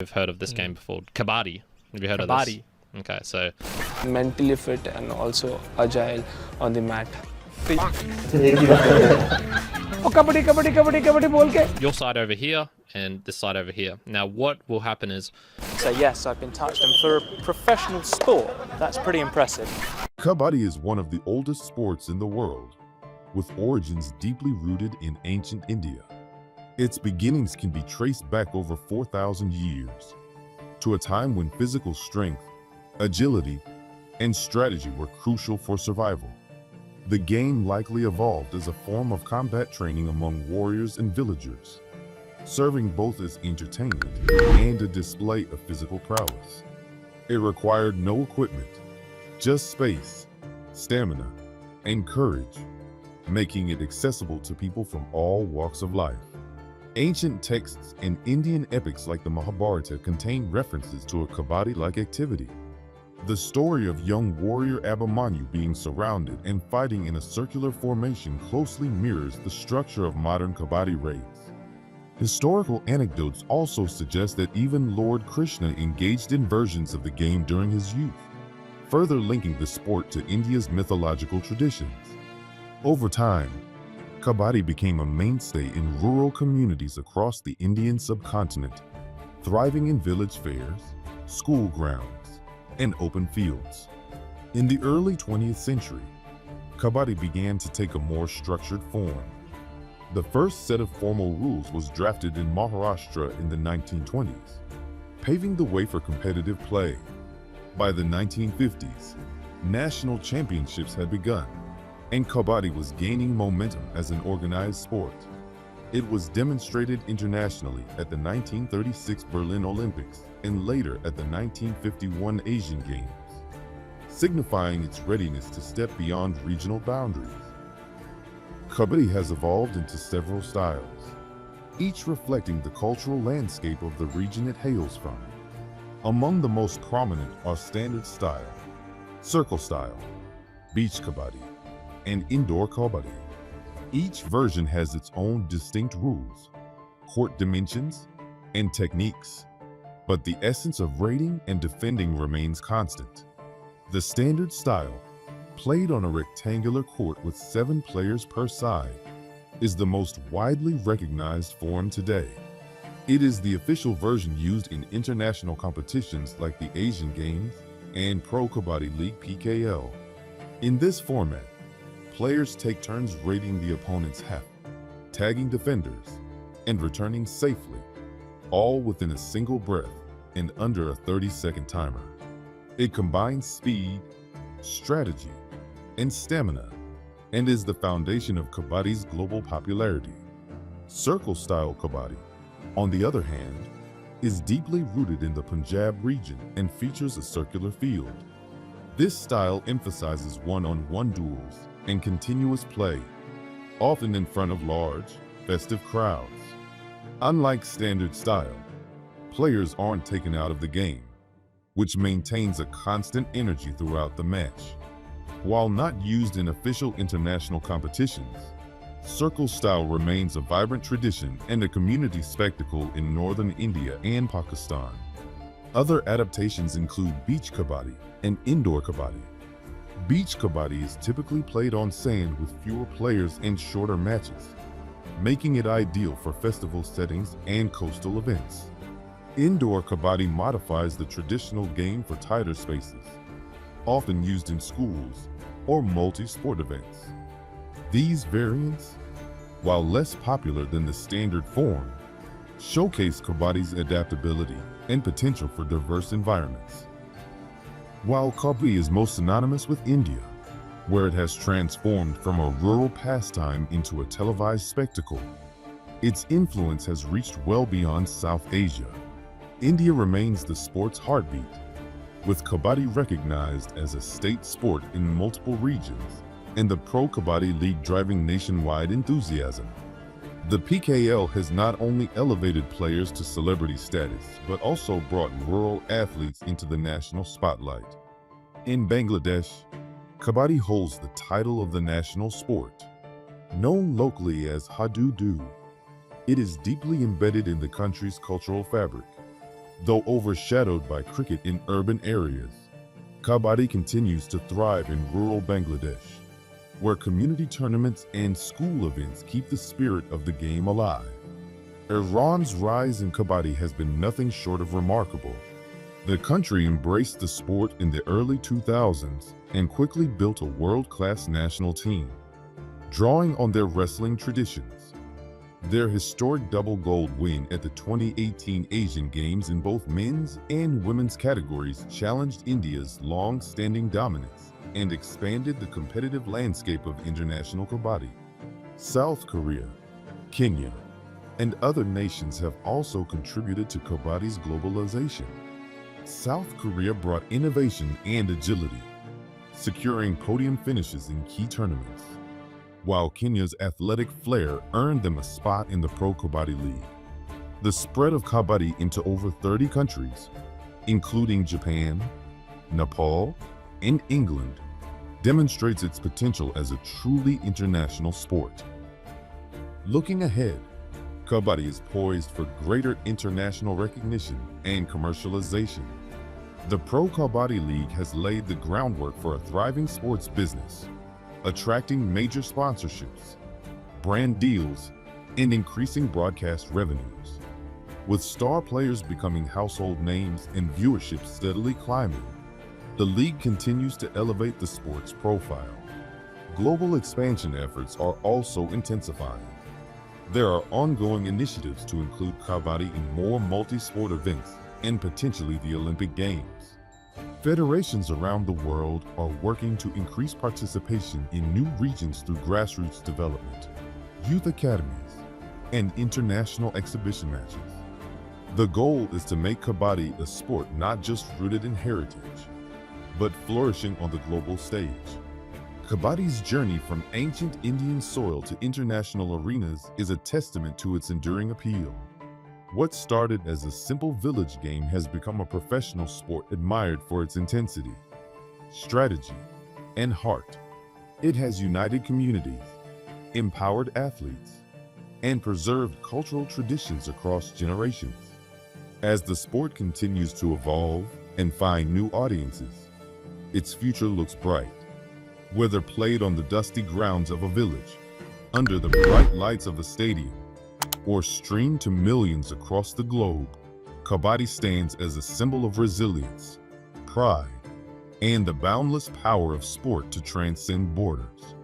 I've heard of this game before. Kabaddi. Have you heard of this? Kabaddi. Okay, so Mentally fit and also agile on the mat. Oh, kabaddi, kabaddi, kabaddi, kabaddi बोल के. your side over here and this side over here. Now what will happen is So yes, I've been touched, and for a professional sport, that's pretty impressive. Kabaddi is one of the oldest sports in the world, with origins deeply rooted in ancient India. Its beginnings can be traced back over 4,000 years, to a time when physical strength, agility, and strategy were crucial for survival. The game likely evolved as a form of combat training among warriors and villagers, serving both as entertainment and a display of physical prowess. It required no equipment, just space, stamina, and courage, making it accessible to people from all walks of life. Ancient texts and Indian epics like the Mahabharata contain references to a Kabaddi-like activity. The story of young warrior Abhimanyu being surrounded and fighting in a circular formation closely mirrors the structure of modern Kabaddi raids. Historical anecdotes also suggest that even Lord Krishna engaged in versions of the game during his youth, further linking the sport to India's mythological traditions. Over time, Kabaddi became a mainstay in rural communities across the Indian subcontinent, thriving in village fairs, school grounds, and open fields. In the early 20th century, Kabaddi began to take a more structured form. The first set of formal rules was drafted in Maharashtra in the 1920s, paving the way for competitive play. By the 1950s, national championships had begun, and Kabaddi was gaining momentum as an organized sport. It was demonstrated internationally at the 1936 Berlin Olympics and later at the 1951 Asian Games, signifying its readiness to step beyond regional boundaries. Kabaddi has evolved into several styles, each reflecting the cultural landscape of the region it hails from. Among the most prominent are standard style, circle style, beach kabaddi, and indoor kabaddi. Each version has its own distinct rules, court dimensions, and techniques, but the essence of raiding and defending remains constant. The standard style, played on a rectangular court with 7 players per side, is the most widely recognized form today. It is the official version used in international competitions like the Asian Games and Pro Kabaddi League (PKL). In this format, players take turns raiding the opponent's half, tagging defenders, and returning safely, all within a single breath and under a 30-second timer. It combines speed, strategy, and stamina, and is the foundation of Kabaddi's global popularity. Circle-style Kabaddi, on the other hand, is deeply rooted in the Punjab region and features a circular field. This style emphasizes one-on-one duels and continuous play, often in front of large, festive crowds. Unlike standard style, players aren't taken out of the game, which maintains a constant energy throughout the match. While not used in official international competitions, circle style remains a vibrant tradition and a community spectacle in northern India and Pakistan. Other adaptations include beach kabaddi and indoor kabaddi. Beach kabaddi is typically played on sand with fewer players and shorter matches, making it ideal for festival settings and coastal events. Indoor kabaddi modifies the traditional game for tighter spaces, often used in schools or multi-sport events. These variants, while less popular than the standard form, showcase Kabaddi's adaptability and potential for diverse environments. While Kabaddi is most synonymous with India, where it has transformed from a rural pastime into a televised spectacle, its influence has reached well beyond South Asia. India remains the sport's heartbeat, with Kabaddi recognized as a state sport in multiple regions, and the Pro Kabaddi League driving nationwide enthusiasm. The PKL has not only elevated players to celebrity status, but also brought rural athletes into the national spotlight. In Bangladesh, Kabaddi holds the title of the national sport. Known locally as Hadudu, it is deeply embedded in the country's cultural fabric. Though overshadowed by cricket in urban areas, Kabaddi continues to thrive in rural Bangladesh, where community tournaments and school events keep the spirit of the game alive. Iran's rise in Kabaddi has been nothing short of remarkable. The country embraced the sport in the early 2000s and quickly built a world-class national team, drawing on their wrestling traditions. Their historic double gold win at the 2018 Asian Games in both men's and women's categories challenged India's long-standing dominance and expanded the competitive landscape of international Kabaddi. South Korea, Kenya, and other nations have also contributed to Kabaddi's globalization. South Korea brought innovation and agility, securing podium finishes in key tournaments, while Kenya's athletic flair earned them a spot in the Pro Kabaddi League. The spread of Kabaddi into over 30 countries, including Japan, Nepal, and England, demonstrates its potential as a truly international sport. Looking ahead, Kabaddi is poised for greater international recognition and commercialization. The Pro Kabaddi League has laid the groundwork for a thriving sports business, attracting major sponsorships, brand deals, and increasing broadcast revenues. With star players becoming household names and viewership steadily climbing, the league continues to elevate the sport's profile. Global expansion efforts are also intensifying. There are ongoing initiatives to include Kabaddi in more multi-sport events and potentially the Olympic Games. Federations around the world are working to increase participation in new regions through grassroots development, youth academies, and international exhibition matches. The goal is to make Kabaddi a sport not just rooted in heritage, but flourishing on the global stage. Kabaddi's journey from ancient Indian soil to international arenas is a testament to its enduring appeal. What started as a simple village game has become a professional sport admired for its intensity, strategy, and heart. It has united communities, empowered athletes, and preserved cultural traditions across generations. As the sport continues to evolve and find new audiences, its future looks bright. Whether played on the dusty grounds of a village, under the bright lights of a stadium, or streamed to millions across the globe, Kabaddi stands as a symbol of resilience, pride, and the boundless power of sport to transcend borders.